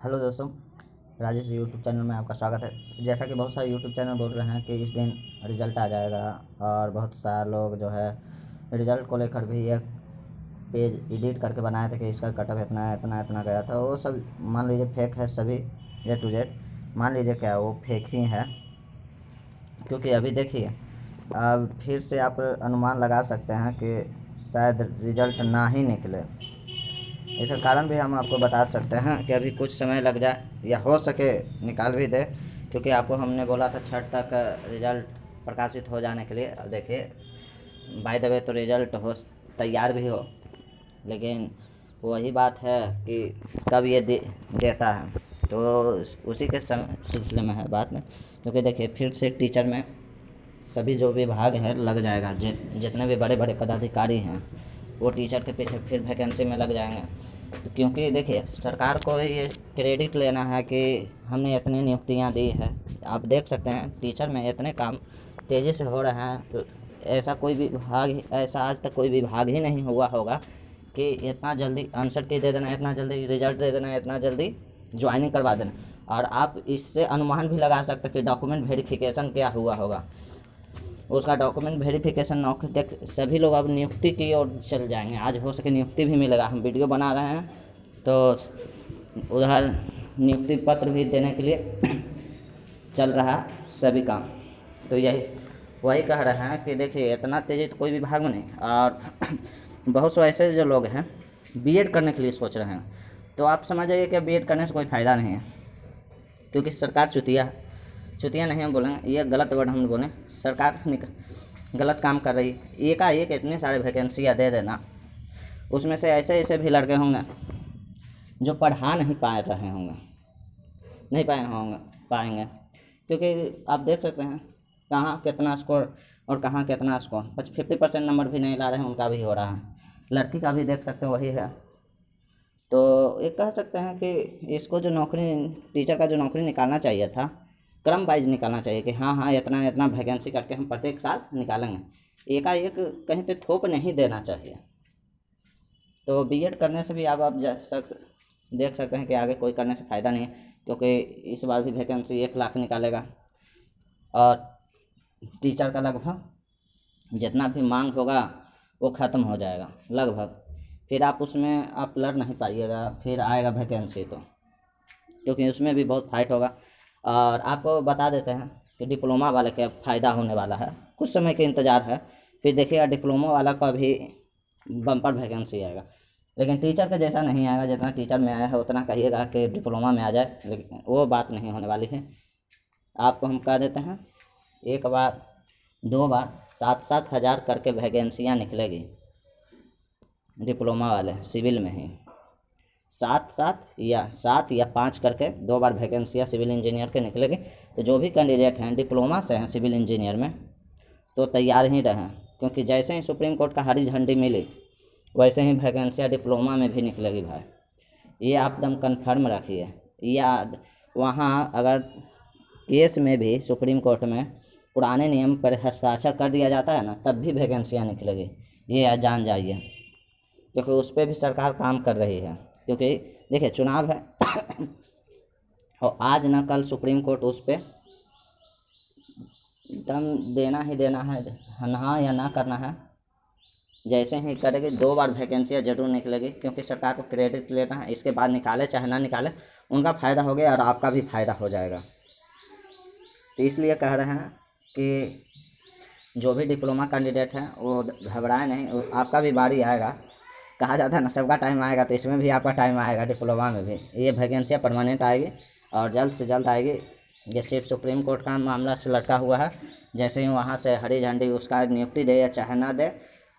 Hello दोस्तों, Rajesh YouTube channel में आपका स्वागत है। जैसा कि बहुत सारे यूट्यूब चैनल बोल रहे हैं कि इस दिन रिज़ल्ट आ जाएगा और बहुत सारे लोग जो है रिज़ल्ट को लेकर भी एक पेज एडिट करके बनाए थे कि इसका कटअप इतना इतना इतना गया था। वो सब मान लीजिए फेक है, सभी A to Z मान लीजिए क्या वो फेक ही है। क्योंकि अभी देखिए, अब फिर से आप अनुमान लगा सकते हैं कि शायद रिज़ल्ट ना ही निकले। इसका कारण भी हम आपको बता सकते हैं कि अभी कुछ समय लग जाए या हो सके निकाल भी दे, क्योंकि आपको हमने बोला था 6 तक रिज़ल्ट प्रकाशित हो जाने के लिए। अब देखिए, बाय द वे तो रिज़ल्ट हो तैयार भी हो, लेकिन वही बात है कि कब ये देता है, तो उसी के सिलसिले में है बात। क्योंकि देखिए, फिर से टीचर में सभी जो विभाग है लग जाएगा, जितने भी बड़े बड़े पदाधिकारी हैं वो टीचर के पीछे फिर वैकेंसी में लग जाएंगे। तो क्योंकि देखिए, सरकार को ये क्रेडिट लेना है कि हमने इतनी नियुक्तियां दी है। आप देख सकते हैं टीचर में इतने काम तेज़ी से हो रहे हैं, तो ऐसा आज तक कोई विभाग ही नहीं हुआ होगा कि इतना जल्दी आंसर की दे देना, इतना जल्दी रिजल्ट दे देना, इतना जल्दी ज्वाइनिंग करवा देना। और आप इससे अनुमान भी लगा सकते हैं कि डॉक्यूमेंट वेरिफिकेशन क्या हुआ होगा। उसका डॉक्यूमेंट वेरिफिकेशन नौकरी तक सभी लोग अब नियुक्ति की ओर चल जाएंगे। आज हो सके नियुक्ति भी मिलेगा। हम वीडियो बना रहे हैं तो उधर नियुक्ति पत्र भी देने के लिए चल रहा सभी काम। तो यही वही कह रहे हैं कि देखिए, इतना तेज़ी तो कोई विभाग में नहीं। और बहुत से ऐसे जो लोग हैं बीएड करने के लिए सोच रहे हैं, तो आप समझ जाइए कि बीएड करने से कोई फ़ायदा नहीं है, क्योंकि सरकार चुतिया नहीं हम बोलेंगे, ये गलत वर्ड हम बोलें। सरकार गलत काम कर रही है। एकाएक इतने सारे वैकेंसियाँ दे देना, उसमें से ऐसे ऐसे भी लड़के होंगे जो पढ़ा नहीं पा रहे होंगे, नहीं पाएंगे। क्योंकि आप देख सकते हैं कहाँ कितना स्कोर और कहाँ कितना स्कोर, 50% नंबर भी नहीं ला रहे हैं, उनका भी हो रहा है। लड़की का भी देख सकते हैं वही है। तो ये कह सकते हैं कि इसको जो नौकरी टीचर का जो नौकरी निकालना चाहिए था, क्रम वाइज निकालना चाहिए कि हाँ हाँ इतना इतना वैकेंसी करके हम प्रत्येक साल निकालेंगे। एकाएक कहीं पे थोप नहीं देना चाहिए। तो बीएड करने से भी आप देख सकते हैं कि आगे कोई करने से फ़ायदा नहीं है, क्योंकि इस बार भी वैकेंसी 1 लाख निकालेगा और टीचर का लगभग जितना भी मांग होगा वो ख़त्म हो जाएगा लगभग। फिर आप उसमें आप लड़ नहीं पाइएगा, फिर आएगा वैकेंसी तो, क्योंकि उसमें भी बहुत फाइट होगा। और आपको बता देते हैं कि डिप्लोमा वाले का फ़ायदा होने वाला है, कुछ समय के इंतज़ार है। फिर देखिएगा डिप्लोमा वाला का भी बम्पर वैकेंसी आएगा, लेकिन टीचर का जैसा नहीं आएगा। जितना टीचर में आया है उतना कहिएगा कि डिप्लोमा में आ जाए, लेकिन वो बात नहीं होने वाली है। आपको हम कह देते हैं, एक बार 2 बार 7-7 हज़ार करके वैकेंसियाँ निकलेगी डिप्लोमा वाले सिविल में ही। 7 या 5 करके 2 बार वैकेंसियाँ सिविल इंजीनियर के निकलेगी। तो जो भी कैंडिडेट हैं डिप्लोमा से हैं सिविल इंजीनियर में, तो तैयार ही रहें, क्योंकि जैसे ही सुप्रीम कोर्ट का हरी झंडी मिली वैसे ही वैकेंसियाँ डिप्लोमा में भी निकलेगी भाई। ये आप एकदम कन्फर्म रखिए। या वहाँ अगर केस में भी सुप्रीम कोर्ट में पुराने नियम पर हस्ताक्षर कर दिया जाता है ना, तब भी वैकेंसियाँ निकलेगी, ये जान जाइए। क्योंकि उस पर भी सरकार काम कर रही है, क्योंकि देखिए चुनाव है और आज ना कल सुप्रीम कोर्ट उस पर दम देना ही देना है, हाँ या ना करना है। जैसे ही करेगी 2 बार वैकेंसियाँ जरूर निकलेगी, क्योंकि सरकार को क्रेडिट लेना है। इसके बाद निकाले चाहे ना निकाले, उनका फ़ायदा हो गया और आपका भी फ़ायदा हो जाएगा। तो इसलिए कह रहे हैं कि जो भी डिप्लोमा कैंडिडेट हैं वो घबराए नहीं, आपका भी बारी आएगा। कहा जाता है ना, सबका टाइम आएगा, तो इसमें भी आपका टाइम आएगा। डिप्लोमा में भी ये वैकेंसियाँ परमानेंट आएगी और जल्द से जल्द आएगी। ये सिर्फ सुप्रीम कोर्ट का मामला से लटका हुआ है। जैसे ही वहाँ से हरी झंडी उसका नियुक्ति दे या चाहे ना दे,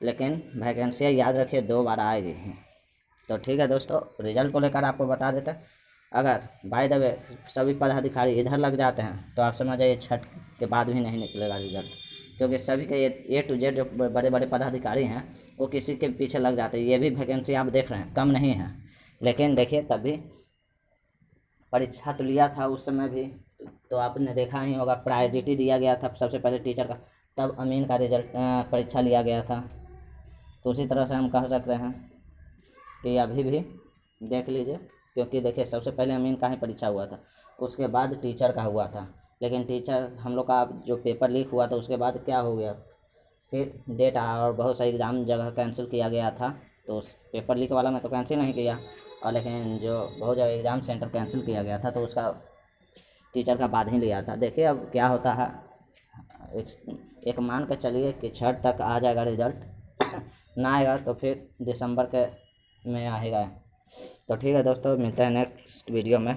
लेकिन वैकेंसियाँ याद रखिए 2 बार आएगी। तो ठीक है दोस्तों, रिजल्ट को लेकर आपको बता देते हैं। अगर बाय द वे सभी पदाधिकारी इधर लग जाते हैं तो आप समझ जाइए 6 के बाद भी नहीं निकलेगा रिजल्ट, क्योंकि सभी के A to Z जो बड़े बड़े पदाधिकारी हैं वो किसी के पीछे लग जाते हैं। ये भी वैकेंसी आप देख रहे हैं कम नहीं है, लेकिन देखिए तब भी परीक्षा तो लिया था उस समय भी, तो आपने देखा ही होगा प्रायोरिटी दिया गया था सबसे पहले टीचर का, तब अमीन का रिजल्ट परीक्षा लिया गया था। तो उसी तरह से हम कह सकते हैं कि अभी भी देख लीजिए क्योंकि देखिए सबसे पहले अमीन का ही परीक्षा हुआ था, उसके बाद टीचर का हुआ था। लेकिन टीचर हम लोग का जो पेपर लीक हुआ था उसके बाद क्या हो गया, फिर डेट आया और बहुत सारी एग्ज़ाम जगह कैंसिल किया गया था। तो उस पेपर लीक वाला में तो कैंसिल नहीं किया, और लेकिन जो बहुत जगह एग्ज़ाम सेंटर कैंसिल किया गया था तो उसका टीचर का बाद ही लिया था। देखिए अब क्या होता है। एक मान के चलिए कि छठ तक आ जाएगा रिज़ल्ट ना आएगा तो फिर दिसंबर के में आएगा। तो ठीक है दोस्तों, मिलते हैं नेक्स्ट वीडियो में।